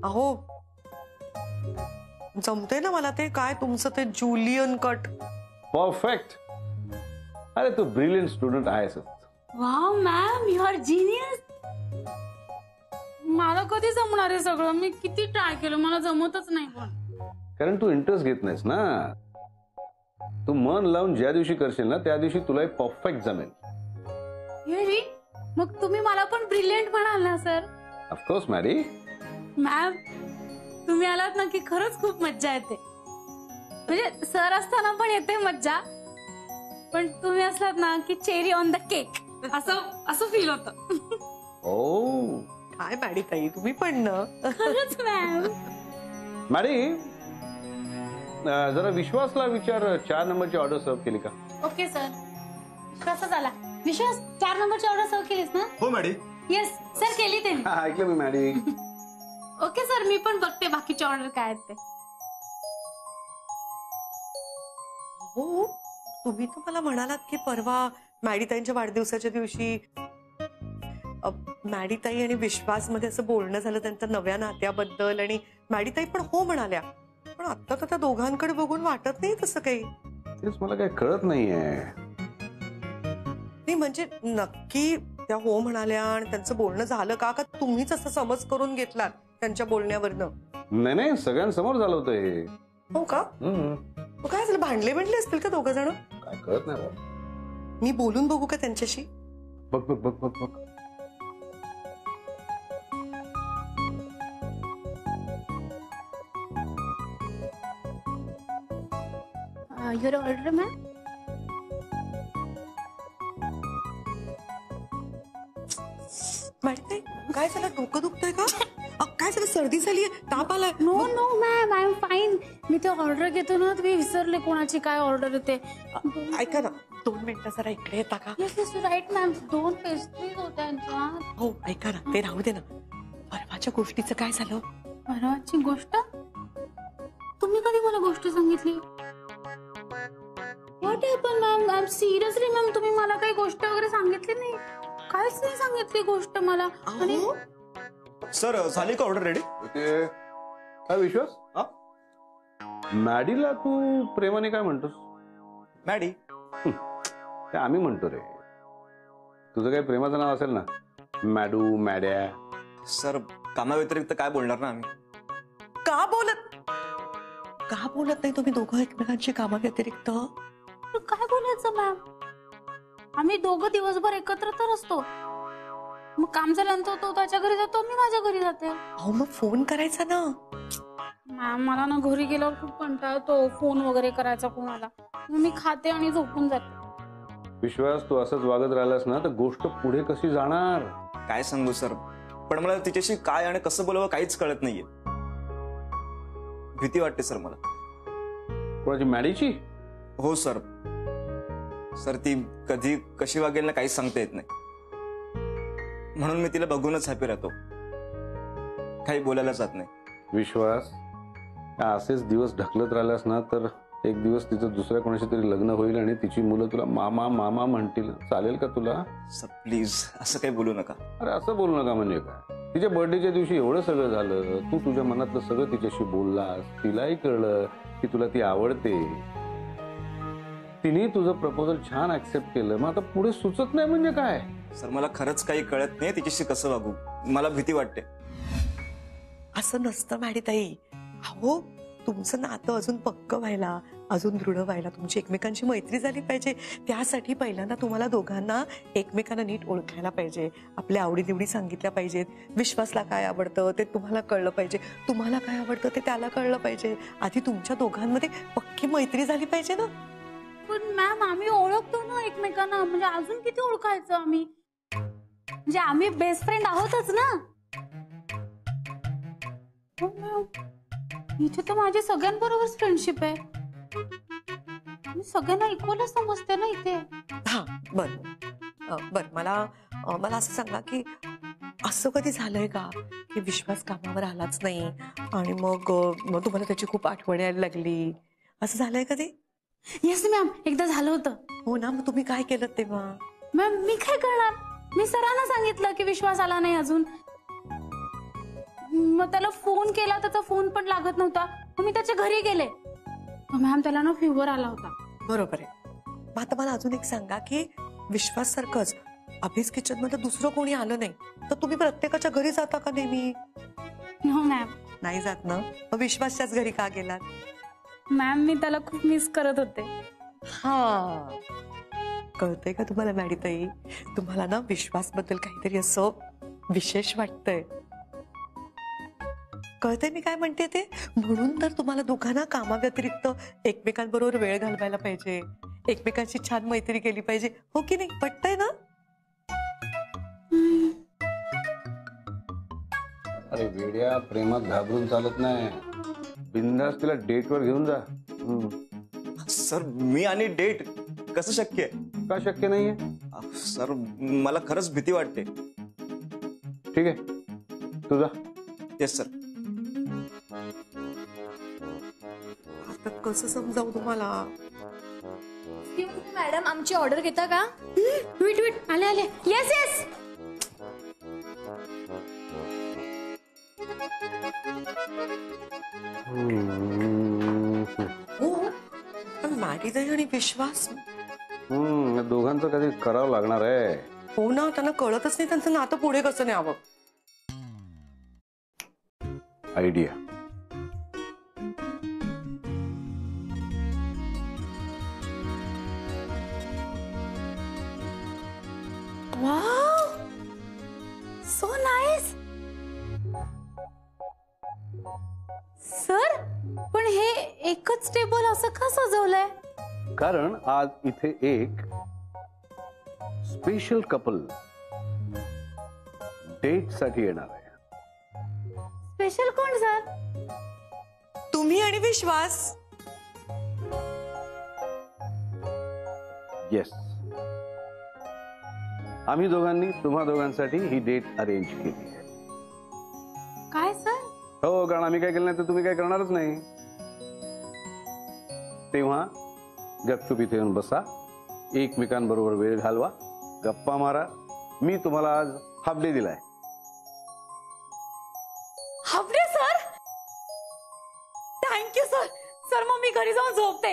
अहो जमते ना मला ते, काय तुमचं ते जुलियन कट परफेक्ट. अरे तू ब्रिलियंट स्टुडंट आहेस. Wow ma'am, you are genius. मला कधी जमणार आहे सगळं? मी किती ट्राय केलं, मला जमतच नाही. पण कारण तू इंटरेस्ट घेत नाहीस ना. तू मन लावून ज्या दिवशी करशील ना त्या दिवशी तुला परफेक्ट जमेल. रिअली? मग तुम्ही मला पण ब्रिलियंट म्हणाल ना सर? ऑफकोर्स मॅरी. मॅम तुम्ही आलात ना की खरंच खूप मज्जा येते. म्हणजे सर असताना पण येते मज्जा, पण तुम्ही असलात ना की चेरी ऑन द केक असं फील होतं. ओ काय मॅडी ताई, तुम्ही पण ना. खरंच मॅम. मॅरी जरा विश्वासला विचार, 4 नंबरची ऑर्डर सर्व केली का? Okay sir. कसं झाला विश्वास? 4 नंबरची ऑर्डर सर्व केलीस ना? हो मॅडी. येस सर, केली त्यांनी. ऐकलं मी मॅडी. ओके सर, मी पण बघते बाकीचे ऑर्डर काय आहेत ते. हो, तुम्ही तर मला म्हणालात की परवा मॅडीताईंच्या वाढदिवसाच्या दिवशी मॅडीताई आणि विश्वास मध्ये असं बोलणं झालं त्यांच्या नव्या नात्याबद्दल, आणि मॅडीताई पण हो म्हणाल्या. पण आता तर त्या दोघांकडे बघून वाटत नाही तसं काही. तेच मला काही कळत नाहीये. नाही म्हणजे नक्की त्या हो म्हणाल्या आणि त्यांचं बोलणं झालं का तुम्हीच असं समज करून घेतलात त्यांच्या बोलण्यावरनं? नाही नाही, सगळ्यांसमोर झालं होतं हे. हो का? काय झालं, भांडले असतील का दोघ जण? काय कळत नाही बाबा. मी बोलून बघू का त्यांच्याशी? बघ बघ बघ बघ बघ. Your order ma'am. मॅडीताई काय झालं, डोकं दुखतंय का? काय झालं, सर्दी झालीये, ताप आलाय? No no ma'am, I am fine. मी ते ऑर्डर घेतो ना, तुम्ही विसरले कोणाची काय ऑर्डर येते. ऐका ना, 2 मिनिटं जरा इकडे येता का? Yes right ma'am. 2 पेस्ट्रीज होत्या. हो ऐका ना, ते राहू दे ना. परवाच्या गोष्टीचं काय झालं? परवाची गोष्ट? तुम्ही कधी मला गोष्ट सांगितली? What happen ma'am? I am seriously ma'am, तुम्ही मला काही गोष्ट वगैरे सांगितली नाही. काहीच नाही सांगितली गोष्ट मला. आणि सर झाली का ऑर्डर रेडी? काय विश्वास? मॅडीला तू प्रेमाने काय म्हणतोस? मॅडी. ते आम्ही म्हणतो रे. तुझं काही प्रेमाचं नाव असेल ना, मॅडू, मॅड्या. सर कामाव्यतिरिक्त काय बोलणार ना आम्ही? का बोलत नाही तुम्ही दोघं एकमेकांची कामाव्यतिरिक्त? काय बोलायचं मॅम? आम्ही दोघं दिवसभर एकत्र तर असतो. मग काम झाल्यानंतर तो त्याच्या घरी जातो, मी माझ्या घरी जाते. अहो मग फोन करायचा ना. मॅम मला ना घरी गेल्यावर खूप कंटाळा येतो फोन वगैरे करायचा कोणाला. मी खाते आणि झोपून जाते. विश्वास, तू असंच वागत राहिलास ना तर गोष्ट पुढे कशी जाणार? काय सांगू सर, पण मला तिच्याशी काय आणि कसं बोलावं काहीच कळत नाहीये. भीती वाटते सर मला. कोणाची, मॅडीची? हो सर. सर ती कधी कशी वागेल ना काहीच सांगता येत नाही. म्हणून मी तिला बघूनच हॅपी राहतो, काही बोलायला जात नाही. विश्वास, असेच दिवस ढकलत राहिलास ना तर एक दिवस तिचं दुसऱ्या कोणाशी तरी लग्न होईल आणि तिची मुलं तुला मामा मामा म्हणतील. चालेल का तुला? सर प्लीज असं काही बोलू नका. अरे असं बोलू नका म्हणजे काय? तिच्या बर्थडेच्या दिवशी एवढं सगळं झालं, तू तुझ्या मनातलं सगळं तिच्याशी बोललास, तिलाही कळलं की तुला ती आवडते. तिने तुझं प्रपोजल छान ऍक्सेप्ट केलं, मग आता पुढे सुचत नाही म्हणजे काय? सर मला खरंच काही कळत नाही तिच्याशी कसं वागू. मला भीती वाटते. असं नसतं मॅडीताई. अहो तुमचं नातं अजून पक्क व्हायला, अजून दृढ व्हायला तुमची एकमेकांची मैत्री झाली पाहिजे. त्यासाठी पहिल्यांदा तुम्हाला दोघांना एकमेकांना नीट ओळखायला पाहिजे. आपल्या आवडीनिवडी सांगितल्या पाहिजेत. विश्वासला काय आवडतं ते तुम्हाला कळलं पाहिजे, तुम्हाला काय आवडतं ते त्याला कळलं पाहिजे. आधी तुमच्या दोघांमध्ये पक्की मैत्री झाली पाहिजे ना. पण मॅम आम्ही ओळखतो ना एकमेकांना, म्हणजे अजून किती ओळखायचं आम्ही? म्हणजे आम्ही बेस्ट फ्रेंड आहोतच ना. इथे तर माझी सगळ्यांबरोबर फ्रेंडशिप आहे. मी सगळ्यांना इक्वलच समजते ना इथे. हा बर मला असं सांगा की असं कधी झालंय का की विश्वास कामावर आलाच नाही आणि मग तुम्हाला त्याची खूप आठवण यायला लागली? असं झालंय कधी? येस मॅम, एकदा झालं होतं. हो ना, मग तुम्ही काय केलं तेव्हा? मॅम मी काय करणार? मी सरांना सांगितलं की विश्वास आला नाही अजून. मग त्याला फोन केला, त्याचा फोन पण लागत नव्हता. मग मी त्याच्या घरी गेले. मॅम त्याला ना फिवर आला होता. बरोबर आहे. मग आता मला अजून एक सांगा की विश्वास सारखंच अभिज किचन मध्ये दुसरं कोणी आलं नाही तर तुम्ही प्रत्येकाच्या घरी जाता का नेहमी? हो मॅम. नाही जात ना. मग विश्वासच्याच घरी का गेलात? मॅम मी त्याला खूप मिस करत होते. हा कळतंय का तुम्हाला मॅडीताई? तुम्हाला ना विश्वास बद्दल काहीतरी असं विशेष वाटतंय. कळतंय मी काय म्हणते ते? म्हणून तर तुम्हाला दोघांना कामाव्यतिरिक्त एकमेकांबरोबर वेळ घालवायला पाहिजे, एकमेकांची छान मैत्री केली पाहिजे. हो की नाही? पटतंय ना? अरे वेड्या, प्रेमात घाबरून चालत नाही. बिंदास तिला डेटवर घेऊन जा. सर मी आणि डेट कसं शक्य आहे? का शक्य नाहीये? सर मला खरंच भीती वाटते. ठीक आहे, तू जा. Yes sir. आता कसं समजावू तुम्हाला? मॅडम आमची ऑर्डर घेता का? वेट वेट, आले आले. Yes yes. हो पण मॅडीताई आणि विश्वास, या दोघांचं कधी करावं लागणार आहे. हो ना, त्यांना कळतच नाही त्यांचं नातं पुढे कसं न्यावं. Idea. Wow, so nice. Sir पण हे एकच टेबल असं का सजवलंय? कारण आज इथे एक स्पेशल कपल डेट साठी येणार आहे. स्पेशल कोण सर? तुम्ही आणि विश्वास. येस, आम्ही दोघांनी तुम्हा दोघांसाठी ही डेट अरेंज केली आहे. काय सर? हो, कारण आम्ही काय केलं नाही तर तुम्ही काय करणारच नाही. तेव्हा गपचूप इथे येऊन बसा, एकमेकांबरोबर वेळ घालवा, गप्पा मारा. मी तुम्हाला आज हाफ डे दिलाय. Half day sir? Thank you sir. Sir मग मी घरी जाऊन झोपते.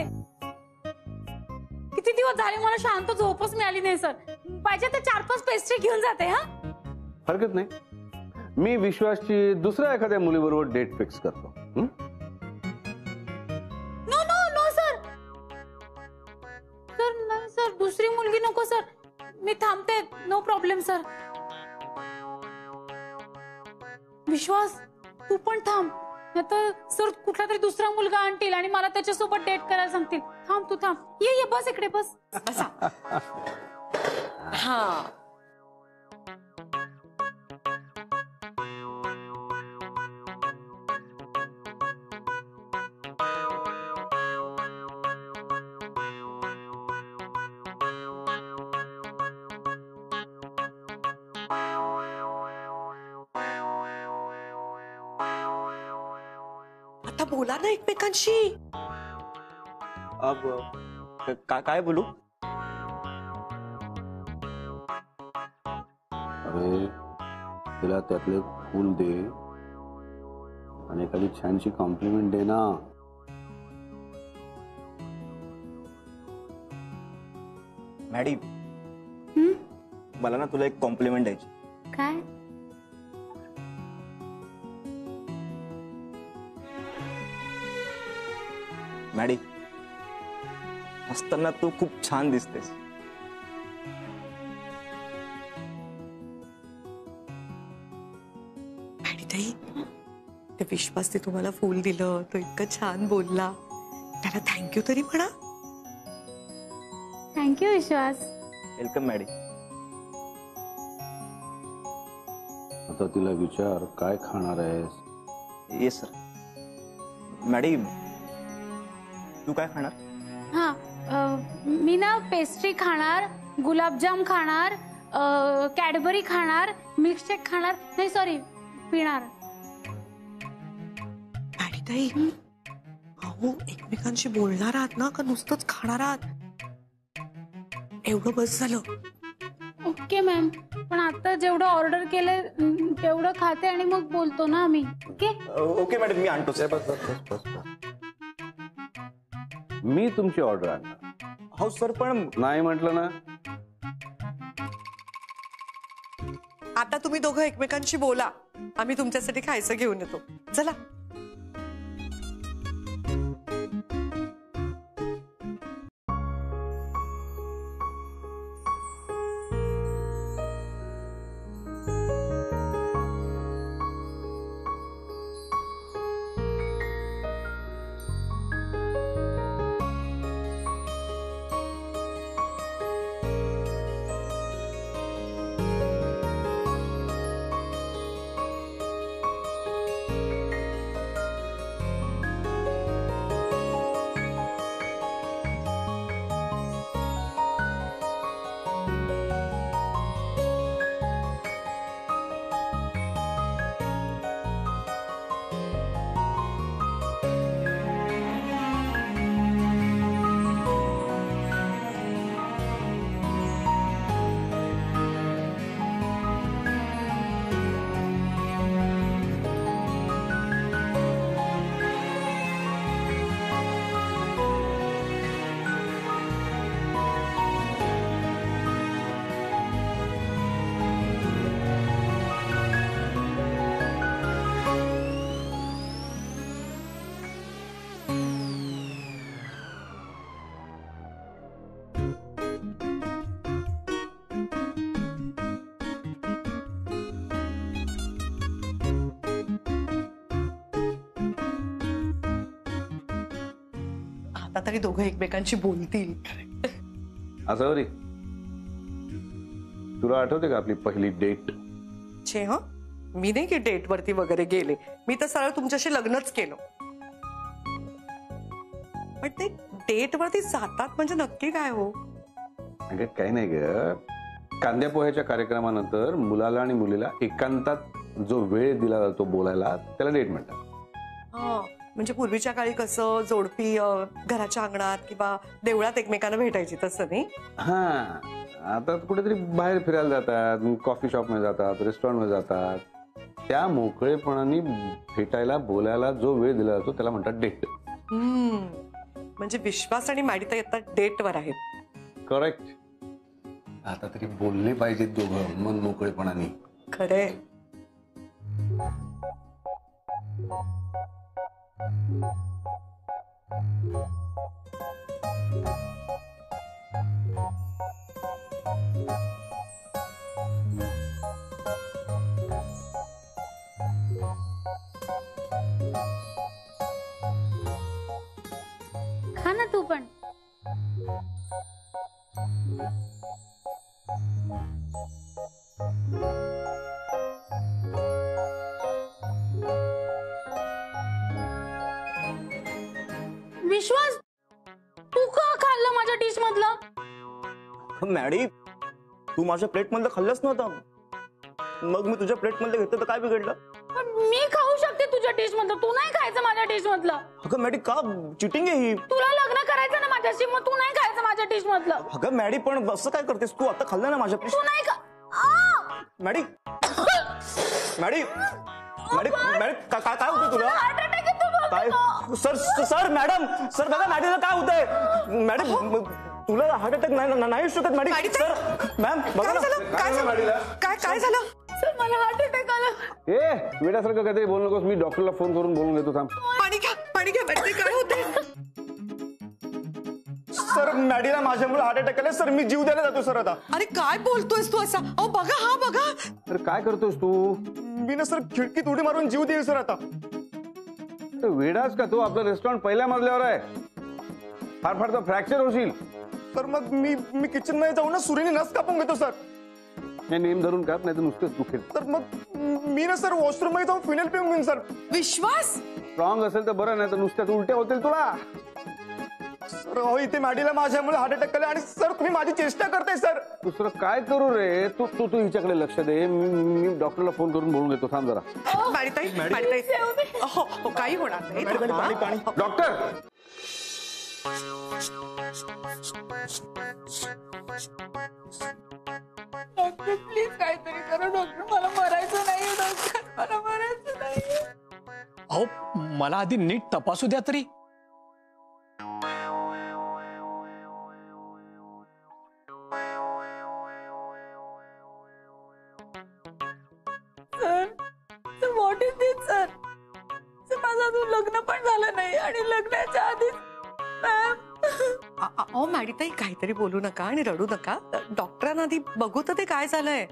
किती दिवस झाले मला शांत झोपच मिळाली नाही सर. पाहिजे तर 4-5 पेस्ट्री घेऊन जाते. हा हरकत नाही, मी विश्वासची दुसऱ्या एखाद्या मुलीबरोबर डेट फिक्स करतो. No no no sir. Sir नाही सर, दुसरी मुलगी नको सर. मी थांबते. No problem sir. विश्वास तू पण थांब, नाहीतर सर कुठला तरी दुसरा मुलगा आणतील आणि मला त्याच्यासोबत डेट करायला सांगतील. थांब तू थांब. ये ये बस इकडे बस. बसा. हा आता बोला ना एकमेकांशी. अब काय बोलू? अरे तिला त्यातले फूल दे आणि एखादी छानशी कॉम्प्लिमेंट दे ना. मॅडी, मला ना तुला एक कॉम्प्लिमेंट द्यायची. काय? मॅडी, हसताना तू खूप छान दिसतेस. मॅडीताई, ते विश्वासने तुम्हाला फूल दिलं, तो इतकं छान बोलला, त्याला थँक्यू तरी म्हणा. थँक्यू विश्वास. Welcome Maddy. आता तिला विचार काय खाणार आहेस. Yes sir. मॅडी, तू काय खाणार? हा मी ना पेस्ट्री खाणार, गुलाबजाम खाणार, कॅडबरी खाणार, मिल्कशेक खाणार. नाही सॉरी, पिणार. मॅडीताई, अहो एकमेकांशी बोलणार आहात ना का नुसतंच खाणार आहात? एवढं बस झालं. ओके मॅम, पण आता जेवढं ऑर्डर केलंय तेवढं खाते आणि मग बोलतो ना आम्ही. ओके ओके मॅडम, मी आणतोच. मी तुमची ऑर्डर आणणार हो सर, पण नाही म्हटलं ना. आता तुम्ही दोघं एकमेकांशी बोला, आम्ही तुमच्यासाठी खायचं घेऊन येतो. चला. आता तरी दोघं एकमेकांशी बोलतील. असं बरी, तुला आठवते का आपली पहिली डेट? छे ह, मी नाही की डेट वरती वगैरे गेले, मी तर सरळ तुमच्याशी लग्नच केलं. पण ते डेट वरती जातात म्हणजे नक्की काय हो? अगं काही नाही ग, कांद्या पोह्याच्या कार्यक्रमानंतर मुलाला आणि मुलीला एकांतात जो वेळ दिला जातो बोलायला, त्याला डेट म्हणतात. हा, म्हणजे पूर्वीच्या काळी कसं जोडपी घराच्या अंगणात किंवा देवळात एकमेकांना भेटायची, तसं नाही? हा, आता कुठेतरी बाहेर फिरायला जातात, कॉफी शॉप मध्ये जातात, रेस्टॉरंट मध्ये जातात. त्या मोकळेपणाने भेटायला बोलायला जो वेळ दिला जातो त्याला म्हणतात डेट. म्हणजे विश्वास आणि मॅडीताई आता डेटवर आहेत. करेक्ट. आता तरी बोलले पाहिजेत दोघं मन मोकळेपणाने. खरे. खा ना तू पण. विश्वास, तू का खाल्लं माझ्या डिश मधलं? मॅडी, तू माझ्या प्लेट मधलं खाल्लंच नव्हतं, मग मी तुझ्या प्लेट मधलं घेतलं तर काय बिघडलं? पण मी खाऊ शकते तुझ्या डिश मधलं, तू नाही खायचं माझ्या डिश मधलं. अगं मॅडी, का चिटिंग आहे ही? तुला लग्न करायचं ना माझ्याशी, मग तू नाही खायचं माझ्या डिश मधलं. अगं मॅडी, पण असं काय करतेस तू? आता खाल्लं ना माझ्या तू नाही का? मॅडी, मॅडी, मॅडी, मॅडी, काय होतं तुला? हार्ट अटॅक येतो काय? सर सर मॅडम, सर बघा मॅडीला काय होतंय. मॅडम, तुला हार्ट अटॅक नाही शकत मॅडी. सर मॅम बघा काय झालं? काय झालं? काय झालं? सर, मला हार्ट अटॅक आला. ए, वेड्यासारखं काहीतरी बोलू नकोस. मी डॉक्टरला फोन करून बोलून घेतो. थांब. पाणी घ्या, पाणी घ्या. मॅडी, काय होतंय? सर, मॅडीला माझ्यामुळे हार्ट अटॅक आले सर. मी जीव द्यायला जातो सर आता. अरे काय बोलतोयस तू असा? अहो बघा, हा बघा. अरे काय करतोस तू? मी ना सर खिडकीत उडी मारून जीव देईल सर आता. वेडाच का तू? आपलं रेस्टॉरंट पहिल्या मजल्यावर आहे. फार फार तर फ्रॅक्चर होशील. सर मग मी किचन मध्ये जाऊन ना सुरीने नस कापून घेतो सर. हे नेम धरून काप, नाही तर नुसतेच दुखेल. सर मग मी ना सर वॉशरूम मध्ये जाऊन फिनेल पिऊन घेईन सर. विश्वास, स्ट्रॉंग असेल तर बरं, नाही तर नुसत्याच उलट्या होतील तुला. सर हो, इथे मॅडीला माझ्यामुळे हार्ट अटॅक आले आणि सर तुम्ही माझी चेष्टा करताय सर. दुसरं काय करू रे? तू तू तू हिच्याकडे लक्ष दे. मी डॉक्टरला फोन करून बोलून घेतो. थांब जरा. मॅडीताई, मॅडीताई. हो हो, काही होणार नाही. पाणी पाणी. डॉक्टर, डॉक्टर प्लीज काहीतरी करा डॉक्टर, मला मरायचं नाही डॉक्टर, मला मरायचं नाही. अहो मला आधी नीट तपासू द्या तरी. Sir what is this sir? Sir माझं अजून लग्न पण झालं नाही आणि लग्नाच्या आधीच मॅम. अहो मॅडीताई काहीतरी बोलू नका आणि रडू नका. डॉक्टरांना आधी बघू तर ते काय झालंय.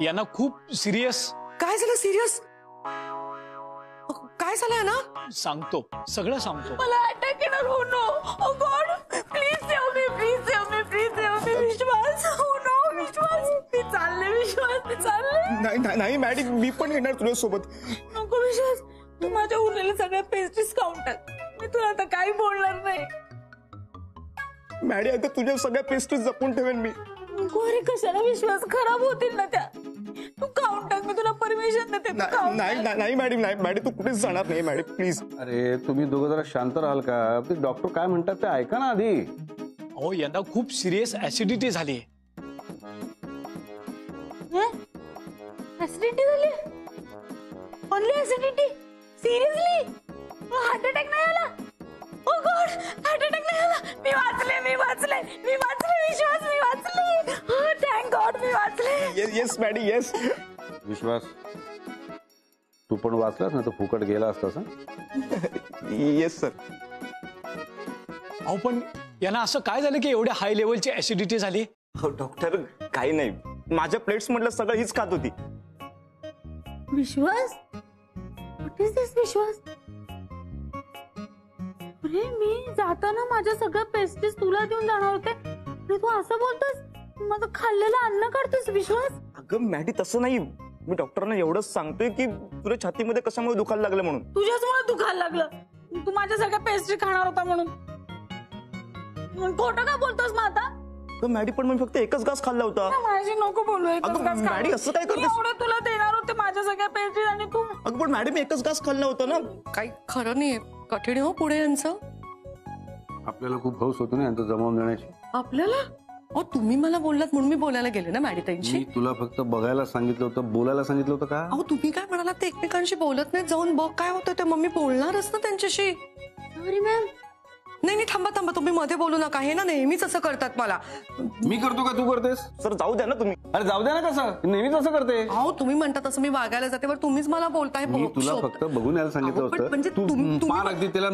यांना खूप सिरियस. काय झालं सिरियस? काय झालंय ना? सांगतो, सगळं सांगतो. मला अटॅक येणार. हो no, oh God please save me, please save me, please save me. Vishwas, हो नो विश्वास, मी चालले विश्वास, मी चालले. नाही मॅडी, मी पण येणार तुझ्यासोबत. नको विश्वास, तू माझ्या उरलेल्या सगळ्या पेस्ट्रीज खाऊन टाक. मी तुला आता काही बोलणार नाही. मॅडी आता तुझ्या सगळ्या पेस्ट्री जपून ठेवेन मी. नको अरे, कशाला विश्वास, खराब होतील ना त्या. तू खाऊन टाक, मी तुला परमिशन देते. तू खाऊन टाक. नाही मॅडी, नाही मॅडी, तू कुठेच जाणार नाही मॅडी, प्लीज. अरे तुम्ही दोघं जरा शांत राहाल का? ते डॉक्टर काय म्हणतात ते ऐका ना आधी. अहो यांना खूप सिरियस ऍसिडिटी झाली. ऍसिडिटी झाली? Only acidity? Seriously? Heart attack नाही आला? ओ गॉड, हार्ट अटॅक नाही आला. मी वाचले, मी वाचले, मी वाचले विश्वास, मी वाचले. थँक गॉड, मी वाचले. Yes Maddy, yes. विश्वास, तू पण वाचलास ना तर फुकट गेला असतास. Yes sir. अहो पण यांना असं काय झालं की एवढ्या हाय लेवलची ऍसिडिटी झाली? हो डॉक्टर, काही नाही, माझ्या प्लेट्स मधलं सगळं हीच खात होती. विश्वास, व्हॉट इज दिस विश्वास? अरे मी जाताना माझ्या सगळ्या पेस्ट्रीज तुला देऊन जाणार होते आणि तू असं बोलतोस, माझं खाल्लेलं अन्न काढतोस विश्वास. अगं मॅडी, तसं नाही. मी डॉक्टरांना एवढंच सांगतोय की तुझ्या छातीमध्ये कशामुळे दुखायला लागलं म्हणून. तुझ्याचमुळे दुखायला लागलं. तू माझ्या सगळ्या पेस्ट्री खाणार होता म्हणून. खोटं का बोलतोस मग आता? मॅडी पण मी फक्त एकच घास खाल्ला होता. माझी नको बोलू. अगं मॅडी, असं काय करतेस? एवढं तुला देणार होते माझ्या सगळ्या पेस्ट्री आणि तू. अगं पण मॅडी, मी एकच घास खाल्ला होता ना. काही खरं नाही. कठीण हो पुढे यांचं. आपल्याला खूप हौस होतो ना यांचं जमावून देण्याची. आपल्याला? अहो तुम्ही मला बोललात म्हणून मी बोलायला गेले ना मॅडीताईंशी. मी तुला फक्त बघायला सांगितलं होतं, बोलायला सांगितलं होतं का? अहो तुम्ही काय म्हणालात ते एकमेकांशी बोलत नाही. जाऊन बघ काय होतं ते. मग मी बोलणारच ना त्यांच्याशी. Sorry ma'am. नाही नाही, थांबा थांबा, तुम्ही मध्ये बोलू नका. हे ना नेहमीच असं करतात मला. मी करतो का तू करतेस? सर जाऊ द्या ना तुम्ही. अरे जाऊ द्या ना, कसं नेहमीच असं करते. अहो तुम्ही म्हणता तसं मी वागायला जाते, पण तुम्हीच मला बोलताय. मी तुला फक्त बघून यायला सांगितलं अहो, पण होतं. म्हणजे तू तुम्ही- पार अगदी त्याला